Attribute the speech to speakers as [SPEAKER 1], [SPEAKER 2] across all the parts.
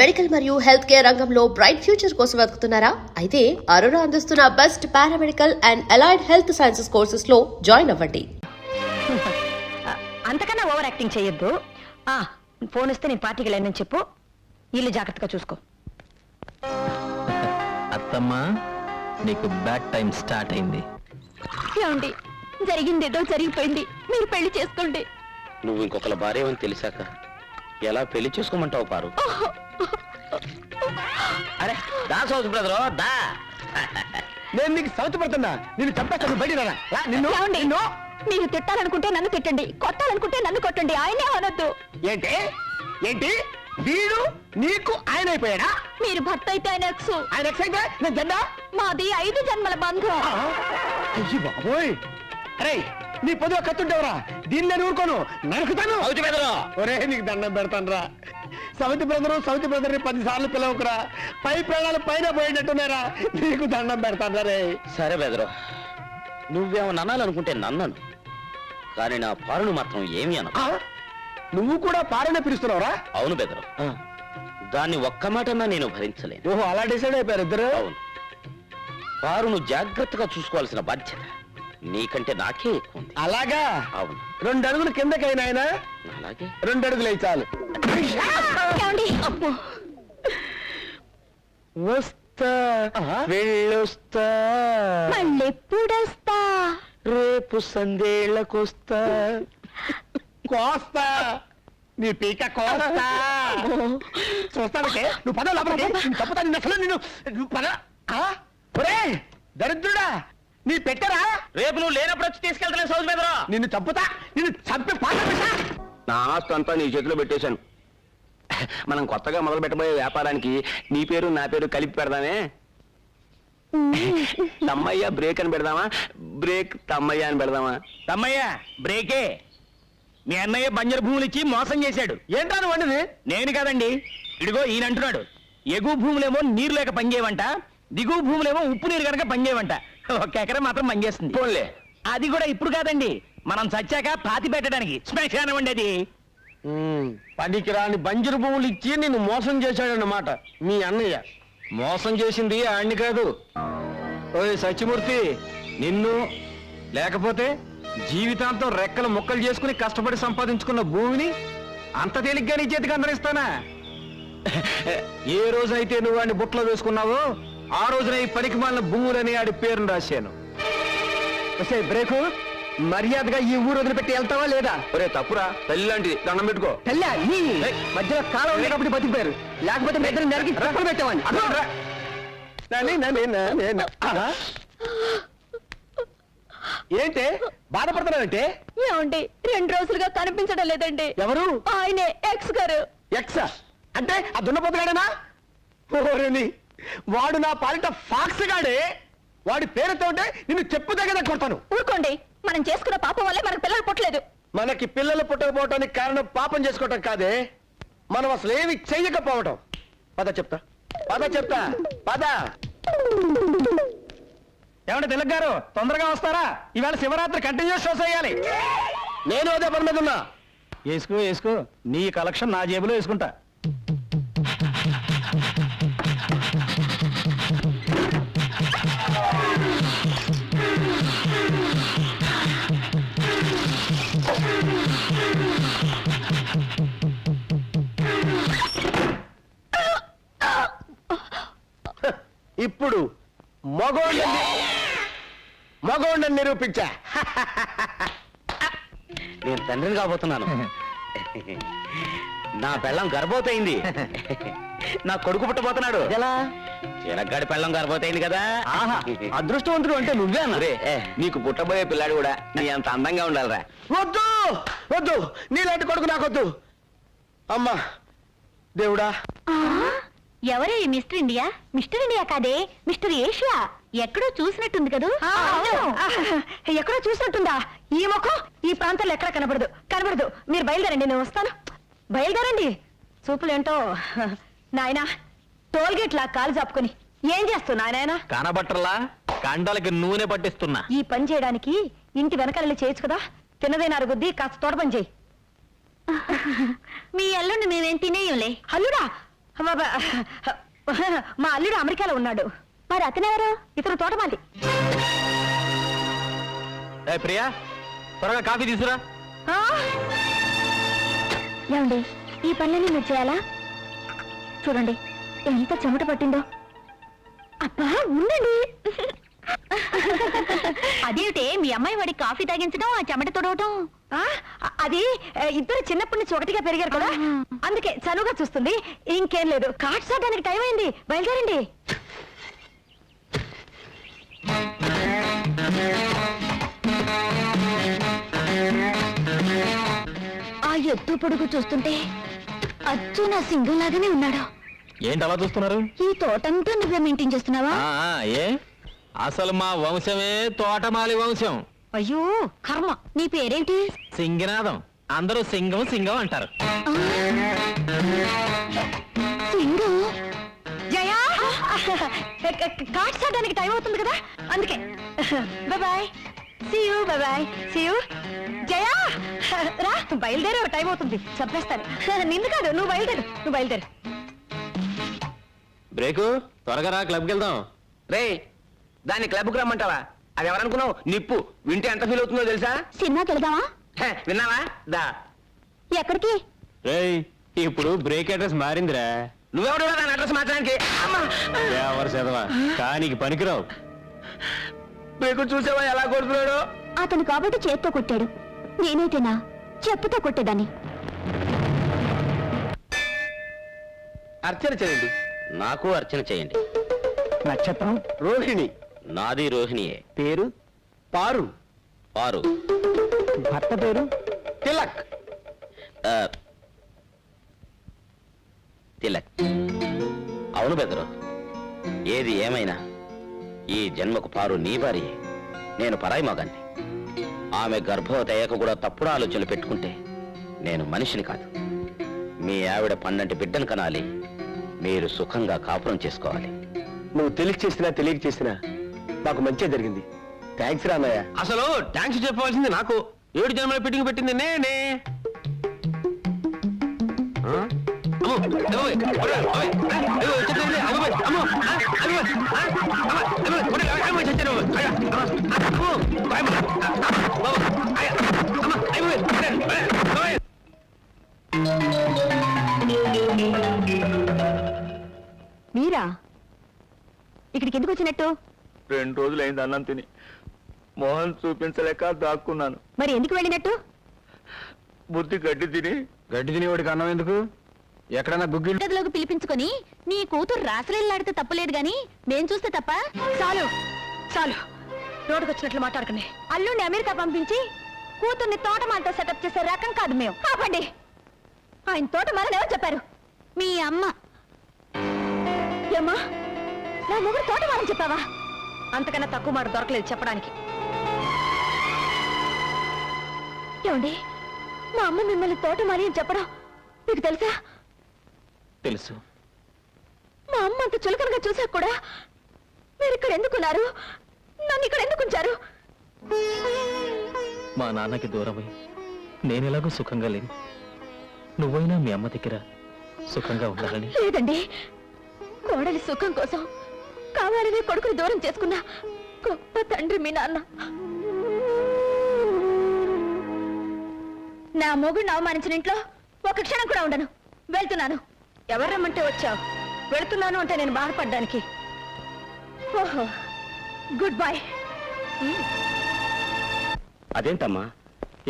[SPEAKER 1] Medical మరియు health care రంగంలో bright future కోసం వెతుకుతున్నారా? అయితే అరోరా అందిస్తున్న best paramedical and allied health sciences courses లో జాయిన్ అవ్వండి.
[SPEAKER 2] అంతకన్నా ఓవర్ యాక్టింగ్ చేయొద్దు. ఫోన్ ఇస్తే నేను పార్టీకి వెళ్ళానని చెప్పు. ఇల్లు జాగ్రత్తగా చూసుకో.
[SPEAKER 3] అత్తమ్మా, నీకు బ్యాడ్ టైం స్టార్ట్ అయింది.
[SPEAKER 2] ఏమండి, జరిగిందేదో జరిగిపోయింది, మీరు పెళ్లి చేసుకోండి.
[SPEAKER 4] నువ్వు ఇంకొకల భార్య అని తెలిసాక ఎలా పెళ్లి చేసుకోమంటావు పారు? అరే దా సౌత్ బ్రదర్ దా.
[SPEAKER 5] నేను నీకు సౌత్ పడుతున్నా, నిన్ను చంపేస్తాను. బయట
[SPEAKER 2] నిన్ను మీరు తిట్టాలనుకుంటే నన్ను తిట్టండి, కొట్టాలనుకుంటే నన్ను కొట్టండి, ఆయనే అనొద్దు.
[SPEAKER 5] ఏంటి ఏంటి వీడు నీకు ఆయన అయిపోయాడా?
[SPEAKER 2] మీరు భర్త అయితే ఆయన ఎక్స్,
[SPEAKER 5] ఆయన ఎక్స్ అయితే నేను జెండా.
[SPEAKER 2] మాది 5 జన్మల బంధం.
[SPEAKER 5] అయ్యి బాబోయ్, అరే నీ పొద్దుగా కత్తుంటేవరా, దీన్ని నేను ఊరుకోను, నరుకుతాను. ఒరే నీకు దండం పెడతాను రా. సౌతి బ్రదర్ 10 సార్లు పిలవకురా. పై ప్రాణాలు పైన పోయేటట్టున్నారా, నీకు దండం పెడతాను రే.
[SPEAKER 4] సరే బెదరు, నువ్వేమన్నా అనాలనుకుంటే నన్నను, కానీ నా పారును మాత్రం ఏమీ అన.
[SPEAKER 5] నువ్వు కూడా పారనే పిలుస్తున్నావురా?
[SPEAKER 4] అవును బెదరు, దాన్ని ఒక్క మాటన్నా నేను భరించలేను.
[SPEAKER 5] ఓహో, అలా డిసైడ్ అయిపోయారు ఇద్దరు.
[SPEAKER 4] అవును, పారును జాగ్రత్తగా చూసుకోవాల్సిన బాధ్యత నీకంటే నాకే ఎక్కువ ఉంది.
[SPEAKER 5] అలాగా?
[SPEAKER 4] అవును.
[SPEAKER 5] 2 అడుగులు కిందకైనా ఆయన,
[SPEAKER 4] అలాగే
[SPEAKER 5] 2 అడుగులు అయి చాలు. వస్తా వెళ్ళొస్తా,
[SPEAKER 2] మళ్ళెప్పుడొస్తా?
[SPEAKER 5] రేపు సందేళ్ళకొస్తా, కోస్తా నీ పీక కోస్తా. చూస్తానంటే నువ్వు పద లోపలికి, తప్పుతా నిన్ను అసలు, నువ్వు పద. ఒరేయ్ దరిద్రుడా, నీ పెట్టరా?
[SPEAKER 4] రేపు నువ్వు లేనప్పుడు వచ్చి తీసుకెళ్తాను సౌజ్ బెదరు.
[SPEAKER 5] నిన్ను చంపుతా, నిన్ను చంపి పాట.
[SPEAKER 4] నా ఆస్తి అంతా నీ చేతిలో పెట్టేశాను. మనం కొత్తగా మొదలు పెట్టబోయే వ్యాపారానికి నీ పేరు నా పేరు కలిపి పెడదామే. తమ్మయ్య బ్రేక్ అని పెడదామా, బ్రేక్ తమ్మయ్య అని పెడదామా?
[SPEAKER 3] తమ్మయ్య బ్రేకే. మీ అన్నయ్య బంజరు భూములు ఇచ్చి మోసం చేశాడు.
[SPEAKER 5] ఏంటా నువ్వు వండిది?
[SPEAKER 3] నేను కాదండి, ఇడిగో ఈయన అంటున్నాడు. ఎగువ భూములేమో నీరు లేక పనిచేయవంట, దిగువ భూములేమో ఉప్పు నీరు కనుక పనిచేయవంట. 1 ఎకరం మాత్రం పనిచేస్తుంది.
[SPEAKER 4] పోన్లే,
[SPEAKER 3] అది కూడా ఇప్పుడు కాదండి, మనం చచ్చాక పాతి పెట్టడానికి శ్మశానం అది.
[SPEAKER 5] పనికి రాని బంజరు భూములు ఇచ్చి నిన్ను మోసం చేశాడన్నమాట మీ అన్నయ్య.
[SPEAKER 3] మోసం చేసింది ఆయన్ని కాదు. ఓయ్ సత్యమూర్తి, నిన్ను లేకపోతే జీవితాంతం రెక్కలు ముక్కలు చేసుకుని కష్టపడి సంపాదించుకున్న భూమిని అంత తేలిగ్గా నీ చేతికి అందరిస్తానా? ఏ రోజైతే నువ్వు వాడిని బుట్టలో వేసుకున్నావో ఆ రోజున ఈ పనికి మాలిన భూములని ఆడి పేరును రాశాను.
[SPEAKER 5] వస్తే బ్రేకు, మర్యాదగా ఈ ఊరు వదిలిపెట్టి వెళ్తావా లేదా?
[SPEAKER 4] ఒరే తప్పురా, తల్లి లాంటిది, దండం పెట్టుకో.
[SPEAKER 5] తెల్లా నీ మధ్యలో కాలం ఉండేటప్పుడు బతికిపోయారు, లేకపోతే మీ ఇద్దరు నరికి రప్పలు పెట్టేవాడిని. ఏంటి బాధపడుతున్నావంటే?
[SPEAKER 2] ఏమండి, 2 రోజులుగా కనిపించడం లేదండి.
[SPEAKER 5] ఎవరు?
[SPEAKER 2] ఆయనే ఎక్స్ గారు.
[SPEAKER 5] ఎక్స్ అంటే ఆ దున్నపోతుగాడేనా? ఓరేని, వాడు నా పాలిట ఫాక్స్ గాడే. వాడి పేరుతో ఉంటే నిన్ను చెప్పు దగ్గర కొడతాను.
[SPEAKER 2] ఊరుకోండి, మనం చేసుకున్న పాపం వల్లే మనకు పిల్లలు పుట్టలేదు.
[SPEAKER 5] మనకి పిల్లలు పుట్టకపోవటానికి కారణం పాపం చేసుకోవటం కాదే, మనం అసలు ఏమి చెయ్యకపోవటం. పద చెప్తా, పద.
[SPEAKER 3] ఏమంటే తిలక్ గారు, తొందరగా వస్తారా? ఇవాళ శివరాత్రి కంటిన్యూస్ షోస్ వేయాలి.
[SPEAKER 5] నేను అదే పని మీద ఉన్నా.
[SPEAKER 3] వేసుకో, నీ కలెక్షన్ నా జేబులో వేసుకుంటా.
[SPEAKER 5] ఇప్పుడు మగోండని నిరూపించా.
[SPEAKER 4] నేను తండ్రిని కాబోతున్నాను. నా పెళ్ళం గర్భవతయింది. నా కొడుకు పుట్టబోతున్నాడు.
[SPEAKER 5] ఎలా?
[SPEAKER 4] చిరగ్గాడి పెళ్ళం గర్భవతయింది కదా.
[SPEAKER 5] అదృష్టవంతుడు అంటే నువ్వే అన్న.
[SPEAKER 4] నీకు పుట్టబోయే పిల్లాడు కూడా నీ అంత అందంగా ఉండాలిరా.
[SPEAKER 5] వద్దు, నీలాంటి కొడుకు నాకొద్దు. అమ్మా దేవుడా.
[SPEAKER 2] ఎవరే ఈ మిస్టర్ ఇండియా? మిస్టర్ ఇండియా కాదే, మిస్టర్ ఏషియా. ఎక్కడో చూసినట్టుంది కదూ? ఎక్కడో చూసినట్టుందా? ఈ ముఖం ఈ ప్రాంతంలో ఎక్కడ కనబడదు. మీరు బయలుదేరండి, నేను వస్తాను. బయలుదేరండి. చూపులేంటో నాయనా, టోల్గేట్ లా కాలు చాపుకొని ఏం చేస్తున్నా నాయనా?
[SPEAKER 3] కనబట్టర్లా, కండలకి నూనె పట్టిస్తున్నా.
[SPEAKER 2] ఈ పని చేయడానికి ఇంటి వెనకాల చేయొచ్చు కదా. తిన్నదైన అరుగుద్ది, కాస్త తోట పని చేయి. మీ అల్లుండి మేమేం తినేయంలే. అల్లుడా? మా అల్లుడు అమెరికాలో ఉన్నాడు. మరి అతనెవరు? ఇతను తోటమాలి.
[SPEAKER 3] ఏ ప్రియా, త్వరగా కాఫీ తీసురా.
[SPEAKER 2] ఏమండి, ఈ పనులన్నీ మీరు చేయాలా? చూడండి ఎంత చెమట పట్టిందో. అబ్బా ఉండండి. అదేమిటే మీ అమ్మాయి వాడి కాఫీ తాగించడం, ఆ చెమట తొడవటం? అది ఇద్దరు చిన్నప్పటి నుంచి ఒకటిగా పెరిగారు కదా, అందుకే చనువుగా చూస్తుంది. ఇంకేం లేదు. కార్డ్స్ ఆడడానికి టైం అయింది, బయలుదేరండి. ఆ ఎత్తు పొడుగు చూస్తుంటే అచ్చు నా సింగం లాగానే ఉన్నాడు.
[SPEAKER 3] ఏంటి అలా చూస్తున్నారు?
[SPEAKER 2] ఈ తోటంతా నువ్వే మెయింటైన్ చేస్తున్నావా?
[SPEAKER 3] ఏ అసలు మా వంశమే తోటమాలి వంశం.
[SPEAKER 2] అయ్యో కర్మ. నీ పేరేంటి?
[SPEAKER 3] సింగనాదం. అందరూ సింగం సింగం అంటారు.
[SPEAKER 2] సింగం? జయా, కార్డ్స్ ఆడడానికి టైం అవుతుంది కదా, అందుకే. Bye. See you. Bye. See you. Jaya రా, బయలుదేరే టైం అవుతుంది. చంపేస్తాను. నిన్ను కాదు, నువ్వు బయలుదేరు.
[SPEAKER 3] బ్రేకు, త్వరగా రా, క్లబ్కి వెళ్దాం.
[SPEAKER 4] రే, దాన్ని క్లబ్కి రమ్మంటావా? అది ఎవరనుకున్నావు? నిప్పు. వింటే ఎంత ఫీల్ అవుతుందో తెలుసా?
[SPEAKER 2] సినిమాకి వెళ్దామా?
[SPEAKER 4] విన్నావా? దా.
[SPEAKER 2] ఎక్కడికి?
[SPEAKER 3] రేయ్, ఇప్పుడు బ్రేక్ అడ్రస్ మారిందిరా.
[SPEAKER 4] నువ్వెవడు దాని అడ్రస్ మార్చడానికి?
[SPEAKER 3] కానీ పనికిరావు.
[SPEAKER 4] బ్రేకు చూసావా ఎలా కొడుతున్నాడు?
[SPEAKER 2] అతను కాబట్టి చేత్తో కొట్టాడు, నేనైతేనా చెప్పుతో కొట్టేదాన్ని.
[SPEAKER 5] అర్చన చేయండి.
[SPEAKER 4] నాకు అర్చన చేయండి.
[SPEAKER 5] నక్షత్రం రోహిణి.
[SPEAKER 4] నాది రోహిణియే.
[SPEAKER 5] పేరు పారు.
[SPEAKER 4] పారు.
[SPEAKER 5] భర్త పేరు తిలక్.
[SPEAKER 4] తిలక్. అవును బెదరు, ఏది ఏమైనా ఈ జన్మకు పారు నీ భార్యే. నేను పరాయి మగాన్ని. ఆమె గర్భవతి అయ్యాక కూడా తప్పుడు ఆలోచనలు పెట్టుకుంటే నేను మనిషిని కాదు. మీ ఆవిడ పన్నంటి బిడ్డను కనాలి. మీరు సుఖంగా కాపురం చేసుకోవాలి.
[SPEAKER 5] నువ్వు తెలిసి చేసినా తెలియక చేసినా నాకు మంచి జరిగింది. థ్యాంక్స్ రా అన్నయ్య.
[SPEAKER 3] అసలు థ్యాంక్స్ చెప్పవలసింది నాకు. 7 జన్మల ఫిట్టింగ్ పెట్టింది నేనే.
[SPEAKER 2] మీరా ఇక్కడికి ఎందుకు వచ్చినట్టు?
[SPEAKER 4] 2 రోజులైంది అన్నం తిని. మోహన్ చూపించలేక దాక్కున్నాను.
[SPEAKER 2] మరి ఎందుకు వెళ్ళినట్టు?
[SPEAKER 4] బుద్ధి గడ్డి తిని.
[SPEAKER 3] గడ్డి తినేవాడికి అన్నం ఎందుకు? ఎక్కడైనా గుగ్గిళ్ళు
[SPEAKER 2] గదిలోకి పిలిపించుకొని నీ కూతురు రాసలీలాడితే తప్పలేదు గాని నేను చూస్తే తప్ప? చాలు రోడ్డుకొచ్చినట్లు మాట్లాడకండి. అల్లుండి అమెరికా పంపించి కూతుర్ని తోటమాలతో సెటప్ చేసే రకం కాదు మేము. ఆపండి. ఆయన తోటమాలని ఎవరు చెప్పారు? మీ అమ్మ. ఏమ్మా, నా మొగుడు తోటమాలని చెప్పావా? అంతకన్నా తక్కువ మాట దొరకలేదు చెప్పడానికి. ఏమండి, మా అమ్మ మిమ్మల్ని తోటమాలి అని చెప్పడం మీకు తెలుసా?
[SPEAKER 3] తెలుసు.
[SPEAKER 2] మా అమ్మ అంత చులకనగా చూసాక కూడా మీరు ఇక్కడ ఎందుకున్నారు? నన్ను ఇక్కడ ఎందుకు ఉంచారు?
[SPEAKER 3] మా నాన్నకి దూరమై నేనెలాగో సుఖంగా లేను. నువ్వైనా మీ అమ్మ దగ్గర సుఖంగా ఉండాలని.
[SPEAKER 2] లేదండి, కోడలి సుఖం కోసం కావాలని కొడుకుని దూరం చేసుకున్న గొప్ప తండ్రి మీ నాన్న. నా మొగుడిని అవమానించిన ఇంట్లో ఒక క్షణం కూడా ఉండను. వెళ్తున్నాను. ఎవరు రమ్మంటే వచ్చావు? వెళుతున్నాను అంటే నేను బాధపడ్డానికి. ఓహో, గుడ్ బై.
[SPEAKER 4] అదేంటమ్మా,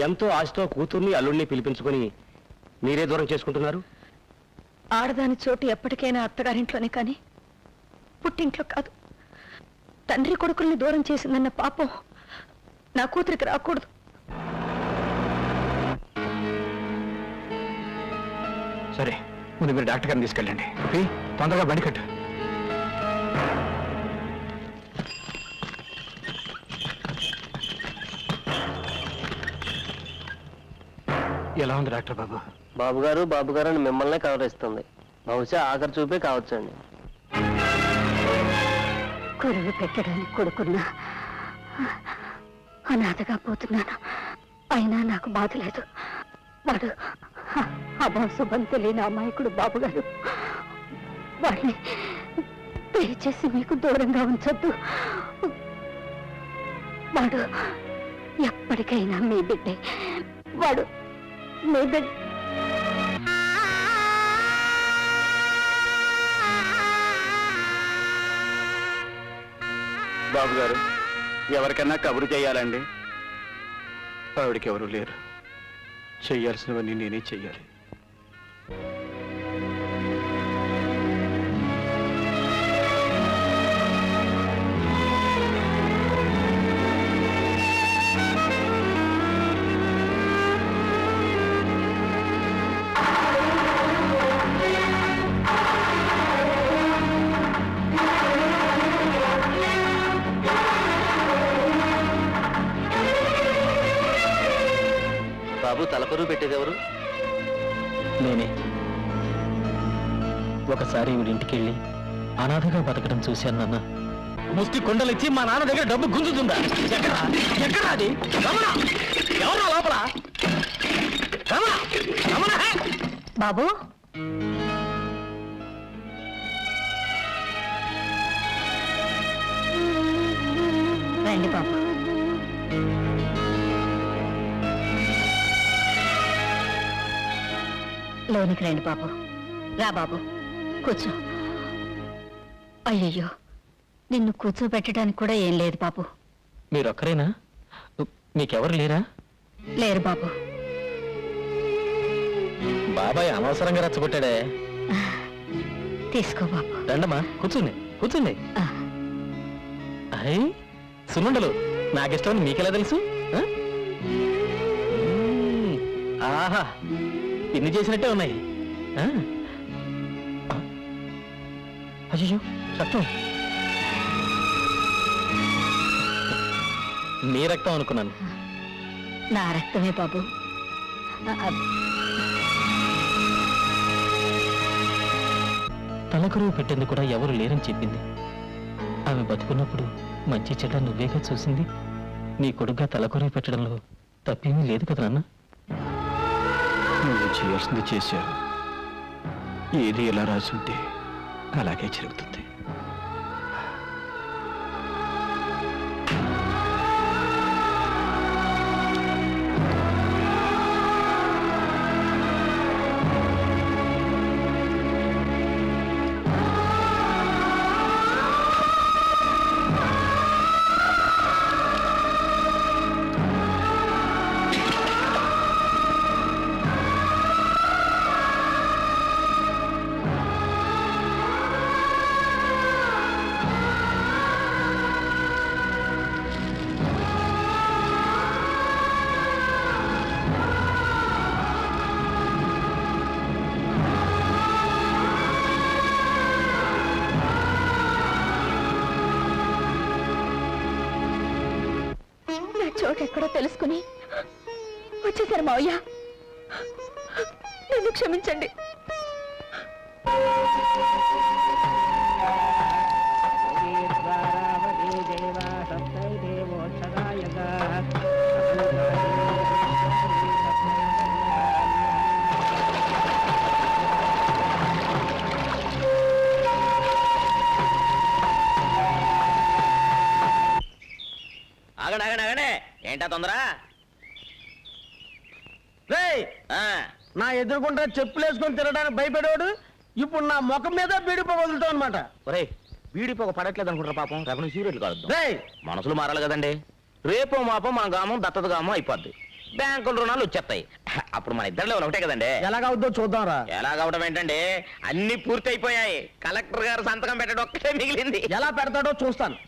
[SPEAKER 4] ఎంతో ఆశతో కూతుర్ని అల్లుడిని పిలిపించుకొని మీరే దూరం చేసుకుంటున్నారు?
[SPEAKER 2] ఆడదాని చోటు ఎప్పటికైనా అత్తగారింట్లోనే కానీ పుట్టింట్లో కాదు. తండ్రి కొడుకుల్ని దూరం చేసిందన్న పాపం నా కూతురికి రాకూడదు.
[SPEAKER 3] సరే, ముందు మీరు డాక్టర్ గారిని తీసుకెళ్ళండి. తొందరగా బండి కట్టు. ఎలా ఉంది డాక్టర్ బాబు?
[SPEAKER 5] బాబు గారు అని మిమ్మల్నే కవరిస్తుంది. బహుశా ఆఖరి చూపే కావచ్చండి.
[SPEAKER 2] కొరువు పెట్టడానికి కొడుకున్నా అనాథగా పోతున్నాను. అయినా నాకు బాధ లేదు. వాడు అభాశుభం తెలియని అమాయకుడు బాబుగారు. వాడిని దయచేసి మీకు దూరంగా ఉంచొద్దు. వాడు ఎప్పటికైనా మీ బిడ్డే. వాడు మీ బిడ్డ.
[SPEAKER 5] బాబు గారు, ఎవరికన్నా కబురు చేయాలండి? ఆవిడకి ఎవరు లేరు. చెయ్యాల్సినవన్నీ నేనే చెయ్యాలి.
[SPEAKER 4] బాబు తలకొరువు పెట్టేదెవరు?
[SPEAKER 6] నేనే. ఒకసారి వీడింటికి వెళ్ళి అనాథగా బతకడం చూశాను నాన్న. ముష్టి కొండలిచ్చి మా నాన్న దగ్గర డబ్బు గుంజుతుందా? ఎక్కడా అది? రమణ! ఎవరా లోపల? రమణ! రమణ!
[SPEAKER 2] బాబు, రండి బాబు. లోనికి రండి బాబు. రా బాబు, కూర్చో. అయ్యయ్యో, నిన్ను కూర్చోబెట్టడానికి కూడా ఏం లేదు బాబు.
[SPEAKER 6] మీరొక్కరేనా? మీకెవరు లేరా?
[SPEAKER 2] లేరు బాబు.
[SPEAKER 6] బాబాయ్ అనవసరంగా రచ్చగొట్టాడే.
[SPEAKER 2] తీసుకో బాబు.
[SPEAKER 6] రండమ్మా, కూర్చుంది కూర్చుంది.
[SPEAKER 2] ఆ,
[SPEAKER 6] అయ్ సున్నుండలు నాకిష్టం మీకెలా తెలుసు? ఆ? ఆహా, ఇన్ని చేసినట్టే ఉన్నాయి. అయ్యో రక్తం. నీ రక్తం అనుకున్నాను.
[SPEAKER 2] నా రక్తమే బాబు.
[SPEAKER 6] తలకరువు పెట్టింది కూడా ఎవరు లేరని చెప్పింది. ఆమె బతుకున్నప్పుడు మంచి చెడ్డ నువ్వేగా చూసింది. నీ కొడుగ్గా తలకరువు పెట్టడంలో తప్పేమీ లేదు కదా నాన్న.
[SPEAKER 5] నువ్వు చేయాల్సింది చేశావు. ఏది ఎలా రాసుంటే అలాగే జరుగుతుంది.
[SPEAKER 2] చోటు ఎక్కడో తెలుసుకుని వచ్చేసారు మావయ్య. నన్ను క్షమించండి.
[SPEAKER 4] ఆగండి ఏంటా తొందర?
[SPEAKER 5] నా ఎదురుకుంటా చెప్పులేసుకొని తిరగడానికి భయపడేవాడు ఇప్పుడు నా ముఖం మీద బీడిపో వదులుతావు అనమాట.
[SPEAKER 4] ఒరే, వీడిపోక పడట్లేదు అనుకుంటారా పాపం? రేపటి సీరియల్ కాదు.
[SPEAKER 5] రేయ్,
[SPEAKER 4] మనసులు మారాలి కదండి. రేపో మాపం మన గామం దత్తత గామం అయిపోద్ది. బ్యాంకుల రుణాలు వచ్చేస్తాయి. అప్పుడు మన ఇద్దరు లెవెల్ ఒకటే కదండి.
[SPEAKER 5] ఎలాగవుద్దో చూద్దాంరా.
[SPEAKER 4] ఎలాగవడం ఏంటండి, అన్ని పూర్తి అయిపోయాయి. కలెక్టర్ గారు సంతకం పెట్టడం ఒక్కటే మిగిలింది.
[SPEAKER 5] ఎలా పెడతాడో చూస్తాను.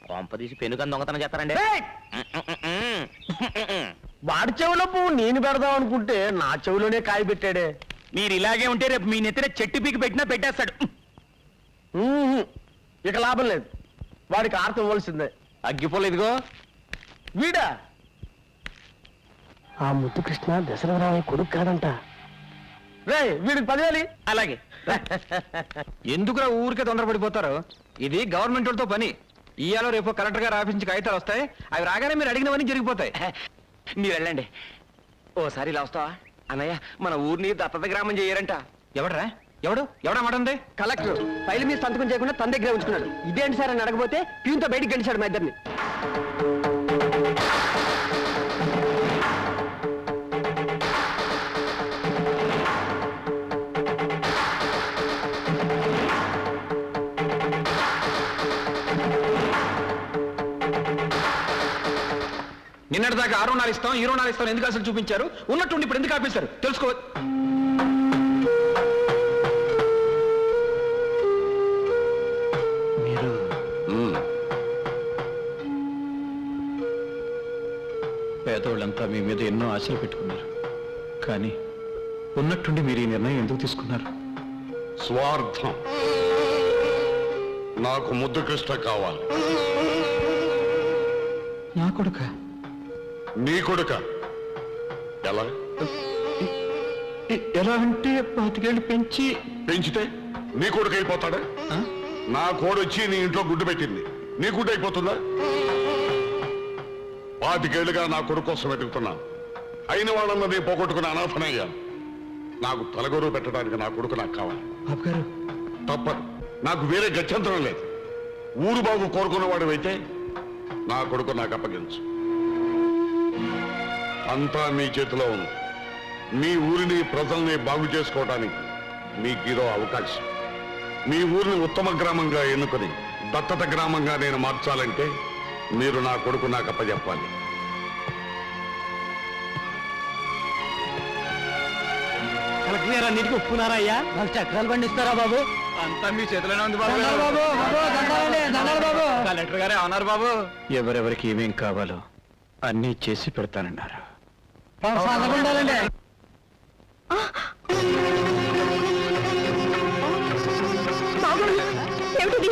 [SPEAKER 4] కొంపదీసి పెనుకని దొంగతనం చేస్తారండి.
[SPEAKER 5] రేయ్, వాడి చెవిలో పువ్వు నేను పెడదాం అనుకుంటే నా చెవిలోనే కాయ పెట్టాడే.
[SPEAKER 3] మీరు ఇలాగే ఉంటే రేపు మీ నెత్తిన చెట్టు పీకి పెట్టినా పెట్టేస్తాడు.
[SPEAKER 5] ఇక లాభం లేదు. వాడికి ఆర్త ఇవ్వాల్సిందే.
[SPEAKER 3] అగ్గిపోలేదు ఇదిగో.
[SPEAKER 5] వీడా
[SPEAKER 6] ఆ ముద్దు కృష్ణ దశరథరామయ్య కొడుకు కాదంట.
[SPEAKER 5] రేయ్, వీడికి 10,000.
[SPEAKER 3] అలాగే. ఎందుకురా ఊరికే తొందరపడిపోతారు? ఇది గవర్నమెంట్ వాళ్ళతో పని. ఇయ్యాలో రేపు కలెక్టర్ గారు ఆఫీస్ నుంచి కాగితాలు వస్తాయి. అవి రాగానే మీరు అడిగినవన్నీ జరిగిపోతాయి.
[SPEAKER 4] మీరు వెళ్ళండి. ఓసారి ఇలా వస్తావా? అన్నయ్య, మన ఊరిని దత్తత గ్రామం చేయరంట.
[SPEAKER 3] ఎవడరా? ఎవడా మాట ఉంది?
[SPEAKER 5] కలెక్టర్ ఫైల్ మీద సంతకం చేయకుండా తన దగ్గరే ఉంచుకున్నాడు. ఇదేంటి సార్ అని అడగపోతే ప్యూన్తో బయటికి గెలిచాడు మా ఇద్దరిని.
[SPEAKER 3] నిన్నటి దాకా ఆ రుణాలు ఇస్తాం ఈ రుణాలు ఇస్తాం ఎందుకు అసలు చూపించారు? ఉన్నట్టుండి ఇప్పుడు ఎందుకు ఆపేశారు తెలుసుకో.
[SPEAKER 6] మీరు పేదోళ్ళంతా మీ మీద ఎన్నో ఆశలు పెట్టుకున్నారు, కానీ ఉన్నట్టుండి మీరు ఈ నిర్ణయం ఎందుకు తీసుకున్నారు?
[SPEAKER 7] స్వార్థం. నాకు ముద్దు కృష్ణ కావాలి.
[SPEAKER 6] నా కొడుక?
[SPEAKER 7] నీ కొడుక? ఎలా?
[SPEAKER 6] ఎలా అంటే 25 ఏళ్ళు పెంచి
[SPEAKER 7] పెంచితే నీ కొడుకు అయిపోతాడా? నా కోడొచ్చి నీ ఇంట్లో గుడ్డు పెట్టింది, నీ గుడ్డు అయిపోతుందా? 25 ఏళ్ళుగా నా కొడుకు కోసం వెతుకుతున్నా. అయిన వాళ్ళందరినీ పోగొట్టుకుని అనాథనయ్యాను. నాకు తలగొరువు పెట్టడానికి నా కొడుకు నాకు కావాలి.
[SPEAKER 6] బాబు గారు,
[SPEAKER 7] తప్పదు. నాకు వేరే గత్యంతరం లేదు. ఊరు బాగు కోరుకున్నవాడు అయితే నా కొడుకు నాకు అప్పగించు. అంతా మీ చేతిలో ఉంది. మీ ఊరిని ప్రజల్ని బాగు చేసుకోవడానికి మీకు ఇదో అవకాశం. మీ ఊరిని ఉత్తమ గ్రామంగా ఎన్నుకొని దత్తత గ్రామంగా నేను మార్చాలంటే మీరు నా కొడుకు నాకు అప్పచెప్పాలి.
[SPEAKER 5] కలెక్టర్ గారు అన్నిటికీ ఒప్పుకున్నారా అయ్యా? నాకు చక్రాలు పండిస్తారా బాబు?
[SPEAKER 3] అంతా మీ చేతిలోనే ఉంది బాబు.
[SPEAKER 5] కలెక్టర్ గారే అన్నారు బాబు.
[SPEAKER 6] ఎవరెవరికి ఏమేం కావాలో అన్నీ చేసి పెడతానన్నారు.
[SPEAKER 2] ఏమిటిది?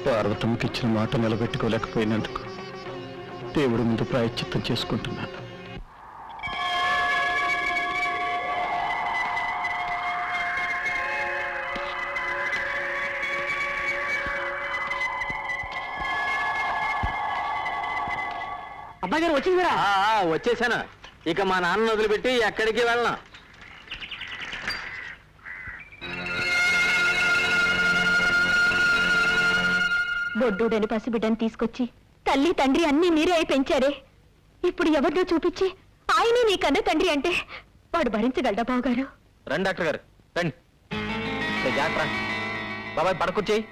[SPEAKER 6] పార్వతమ్మకి ఇచ్చిన మాట నిలబెట్టుకోలేకపోయినందుకు దేవుడి ముందు ప్రాయశ్చిత్తం చేసుకుంటున్నాను.
[SPEAKER 5] అబ్బాయి గారు వచ్చింది కూడా? వచ్చేసాను. ఇక మా నాన్న వదిలిపెట్టి ఎక్కడికి వెళ్ళను.
[SPEAKER 2] బొడ్డూడని పసిబిడ్డని తీసుకొచ్చి తల్లి తండ్రి అన్ని మీరే అయి పెంచారే. ఇప్పుడు ఎవరినో చూపించి ఆయనే నీ కన్న తండ్రి అంటే వాడు భరించగలడా బావగారు?
[SPEAKER 3] రండి డాక్టర్ గారు రండి. జాగ్రత్త బాబాయ్, పడకొచ్చేయి.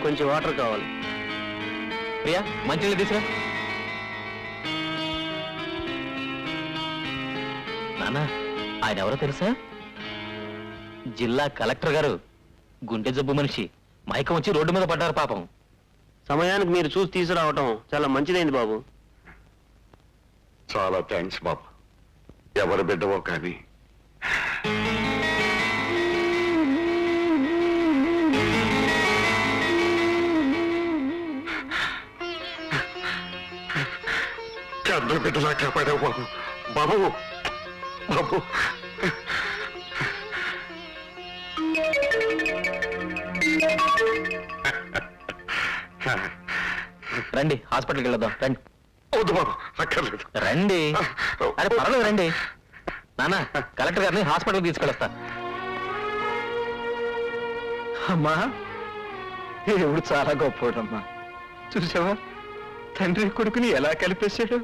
[SPEAKER 5] కొంచెం వాటర్ కావాలి.
[SPEAKER 3] ప్రియా మంచినీళ్ళు తీసుకురా. నాన్న, ఆయన ఎవరో తెలుసా? జిల్లా కలెక్టర్ గారు. గుండె జబ్బు మనిషి. మైకం వచ్చి రోడ్డు మీద పడ్డారు పాపం.
[SPEAKER 5] సమయానికి మీరు చూసి తీసుకురావటం చాలా మంచిదైంది బాబు.
[SPEAKER 7] చాలా థ్యాంక్స్ బాబు. ఎవరి బిడ్డవో కానీ కన్న బిడ్డలా కాపాడావు బాబు. బాబు బాబు
[SPEAKER 3] రండి, హాస్పిటల్కి వెళ్దాం రండి.
[SPEAKER 7] వద్దు బాబు, అక్కర్లేదు.
[SPEAKER 3] రండి. అరే పర్వాలేదు రండి. నాన్న, కలెక్టర్ గారిని హాస్పిటల్కి తీసుకెళ్ళొస్తా.
[SPEAKER 6] అమ్మా, దేవుడు చాలా గొప్పవాడమ్మా. చూసావా తండ్రి కొడుకుని ఎలా కలిపేశాడు?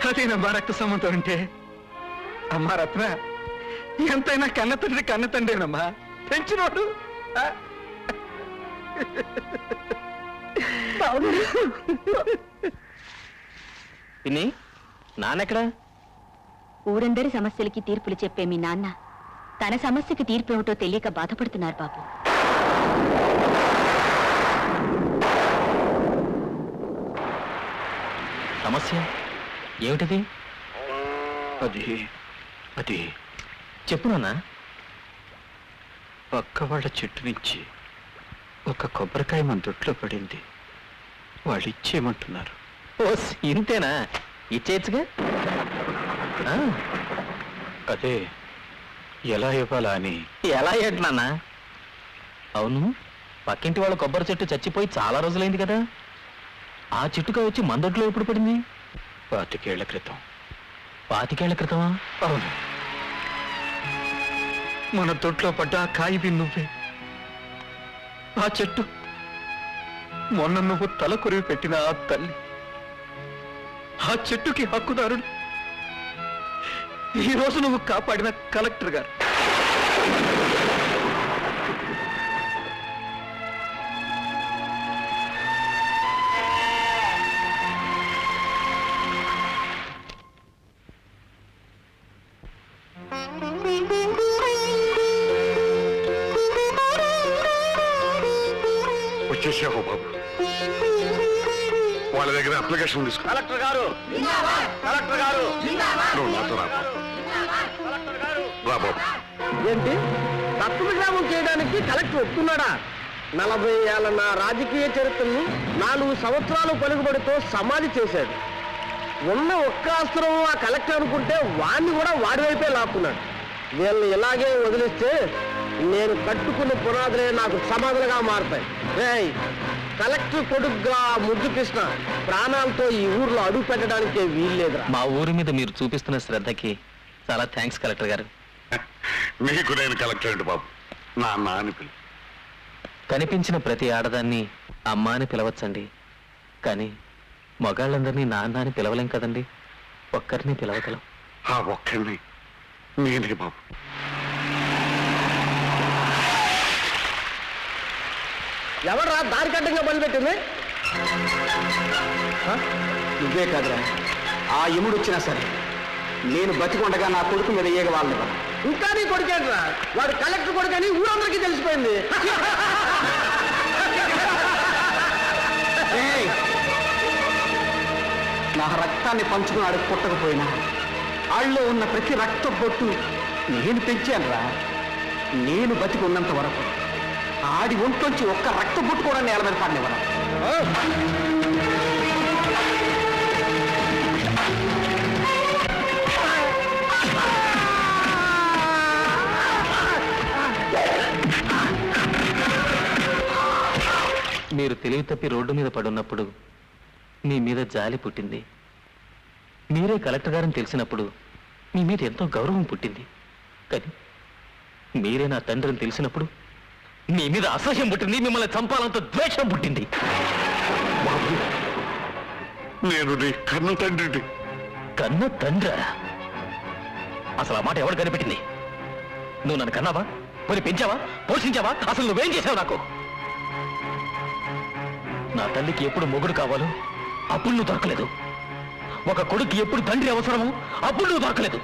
[SPEAKER 6] అదేనమ్మా రక్త సంబంధం అంటే. అమ్మా రత్న, ఎంతైనా కన్న తండ్రినమ్మా పెంచినోడు.
[SPEAKER 3] పిన్ని, నాన్నెక్కడా?
[SPEAKER 2] ఊరందరి సమస్యలకి తీర్పులు చెప్పే మీ నాన్న తన సమస్యకి తీర్పు ఏమిటో తెలియక బాధపడుతున్నారు బాబు.
[SPEAKER 3] సమస్య ఏమిటది?
[SPEAKER 6] అది
[SPEAKER 3] చెప్పు నాన్న.
[SPEAKER 6] పక్క వాళ్ళ చెట్టు నుంచి ఒక కొబ్బరికాయ మన దొడ్లో పడింది. వాళ్ళు ఇచ్చేయమంటున్నారు.
[SPEAKER 3] ఓ ఇంతేనా? ఇచ్చేయచ్చుగా.
[SPEAKER 6] అదే ఎలా ఇవ్వాలా అని.
[SPEAKER 3] ఎలా ఏంటి నాన్న? అవును, పక్కింటి వాళ్ళ కొబ్బరి చెట్టు చచ్చిపోయి చాలా రోజులైంది కదా. ఆ చెట్టుగా వచ్చి మందొట్లో ఎప్పుడు పడింది?
[SPEAKER 6] 25 ఏళ్ల క్రితం పాతికేళ్ల క్రితమా?
[SPEAKER 3] అవును, మన తొట్లో పడ్డ ఆ కాయి నువ్వే. ఆ చెట్టు, మొన్న నువ్వు తల కొరివి పెట్టిన ఆ తల్లి, ఆ చెట్టుకి హక్కుదారుడు ఈ రోజు నువ్వు కాపాడిన కలెక్టర్ గారు.
[SPEAKER 7] వచ్చేసావు బాబు. వాళ్ళ దగ్గర అప్లికేషన్ తీసుకో.
[SPEAKER 5] కలెక్టర్ గారు, కలెక్టర్ గారు.
[SPEAKER 7] నువ్వు నాతో రా బాబు. రా బాబు.
[SPEAKER 5] ఏంటి దత్తత గ్రామం చేయడానికి కలెక్టర్ ఒప్పుకున్నాడా? 40 ఏళ్ల నా రాజకీయ చరిత్రను 4 సంవత్సరాలు పలుకుబడితో సమాధి చేశాడు. ఉన్న ఒక్క అస్త్రం ఆ కలెక్టర్ అనుకుంటే వాడిని కూడా వాడి వైపే లాక్కున్నాడు. వీళ్ళని ఇలాగే వదిలిస్తే నేను కట్టుకున్న పునాదులే నాకు సమాధులుగా మారుతాయి. రేయ్, కలెక్టర్ కొడుకుగా ముద్దు కృష్ణ ప్రాణాలతో ఈ ఊర్లో అడుగు పెట్టడానికే వీల్లేదురా.
[SPEAKER 6] మా ఊరి మీద మీరు చూపిస్తున్న శ్రద్ధకి చాలా థ్యాంక్స్ కలెక్టర్ గారు.
[SPEAKER 7] నీకు నేను కలెక్టర్ ఏంటి బాబు, నాన్న అని పిలు.
[SPEAKER 6] కనిపించిన ప్రతి ఆడదాన్ని అమ్మ అని పిలవచ్చండి, కానీ మగాళ్ళందరినీ నాన్న అని పిలవలేం కదండి. ఒక్కరిని పిలవగలం.
[SPEAKER 7] ఆ ఒక్కడిని నేనే బాబు.
[SPEAKER 5] ఎవరా దారి కట్టంగా బలిపెట్టింది?
[SPEAKER 8] నువ్వే కాదురా, ఆ యముడు వచ్చినా సరే నేను బతికొండగా నా కొడుకు మీద ఏగ వాళ్ళు.
[SPEAKER 5] ఇంకా నీ కొడుకేంట్రా? వాడు కలెక్టర్ కొడుకని ఊరందరికీ తెలిసిపోయింది.
[SPEAKER 8] ఏయ్! నా రక్తాన్ని పంచుకున్నాడు పుట్టకపోయినా ఆళ్ళలో ఉన్న ప్రతి రక్త బొట్టు నేను పెంచానురా. నేను బతికి ఉన్నంత వరకు ఆడి ఒంట్లోంచి ఒక్క రక్త బొట్టు కూడా నేల మీద పడినవరా.
[SPEAKER 6] మీరు తెలివి తప్పి రోడ్డు మీద పడున్నప్పుడు మీ మీద జాలి పుట్టింది. మీరే కలెక్టర్ గారని తెలిసినప్పుడు మీ మీద ఎంతో గౌరవం పుట్టింది. కానీ మీరే నా తండ్రిని తెలిసినప్పుడు మీ మీద అసహ్యం పుట్టింది. మిమ్మల్ని చంపాలంత ద్వేషం పుట్టింది.
[SPEAKER 7] బాబు, నేను నీ కన్న తండ్రిని.
[SPEAKER 6] కన్న తండ్రా? అసలు ఆ మాట ఎవరు కనిపెట్టింది? నువ్వు నన్ను కన్నావా? పోనీ పెంచావా? పోషించావా? అసలు నువ్వేం చేసావు నాకు? నా తల్లికి ఎప్పుడు మొగుడు కావాలో అప్పుడు నువ్వు దొరకలేదు. ఒక కొడుకు ఎప్పుడు తండ్రి అవసరమో అప్పుడు నువ్వు దొరకలేదు.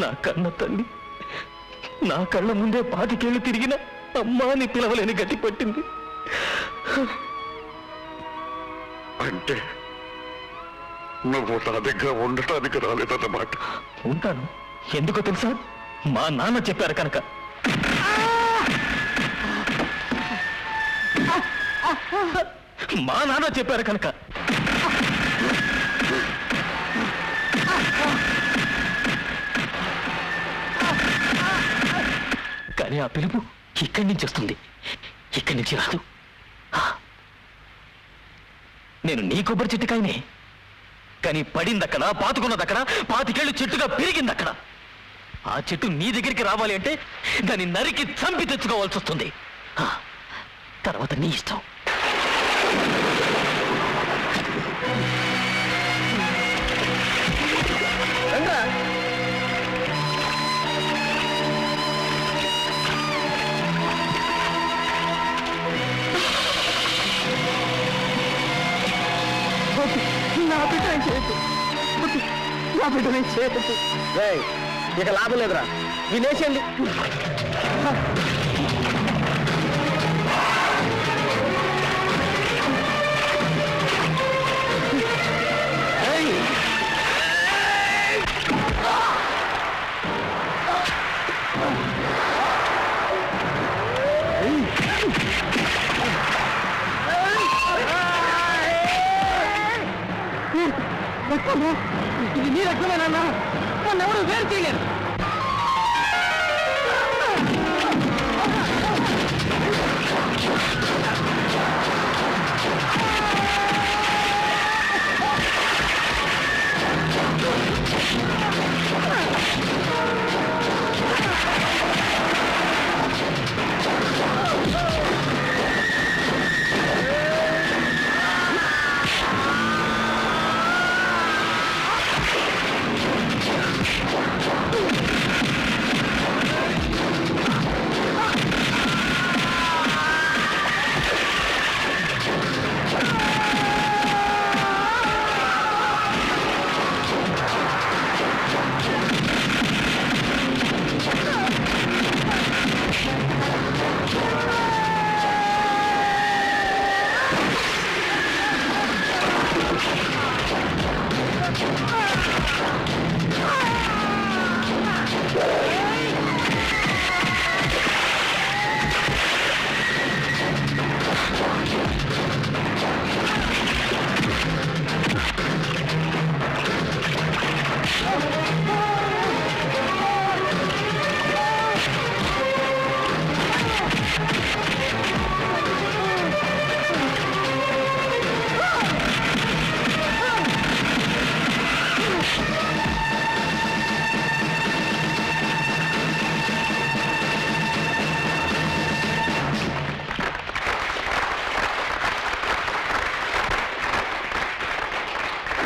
[SPEAKER 6] నా కన్న తల్లి నా కళ్ళ ముందే 25 ఏళ్ళు తిరిగిన అమ్మా అని పిలవలేని గట్టి పట్టింది.
[SPEAKER 7] అంటే నువ్వు నా దగ్గర ఉండటానికి రాలేదన్నమాట.
[SPEAKER 6] ఉంటాను. ఎందుకో తెలుసా? మా నాన్న చెప్పారు కనుక. మా నాన్న చెప్పారు కనుక. కానీ ఆ పిలుపు ఇక్కడి నుంచి వస్తుంది, ఇక్కడి నుంచి రాదు. నేను నీ కొబ్బరి చెట్టుకాయనే, కానీ పడిందక్కడ, పాతుకున్నదక్కడ, 25 ఏళ్ళు చెట్టుగా పెరిగిందక్కడ. ఆ చెట్టు నీ దగ్గరికి రావాలి అంటే దాన్ని నరికి చంపి తెచ్చుకోవాల్సి వస్తుంది. తర్వాత నీ ఇష్టం.
[SPEAKER 5] నా బిడ్డ చేయొద్దు, నా బిడ్డని చేయొద్దు. ఇక లాభం లేదురా, వినేసేయండి. ఇది నీ రక్తమేనన్నా, నన్నెవరు వేరు చేయలేరు.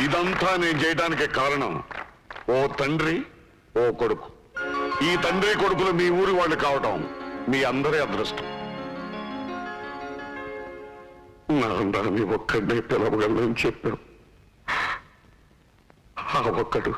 [SPEAKER 7] ఇదంతా నేను చేయడానికి కారణం ఓ తండ్రి ఓ కొడుకు. ఈ తండ్రి కొడుకులు మీ ఊరి వాళ్ళు కావటం మీ అందరి అదృష్టం. నాన్నని ఒక్కడినే పిలవగలనని చెప్పాం. ఆ ఒక్కడు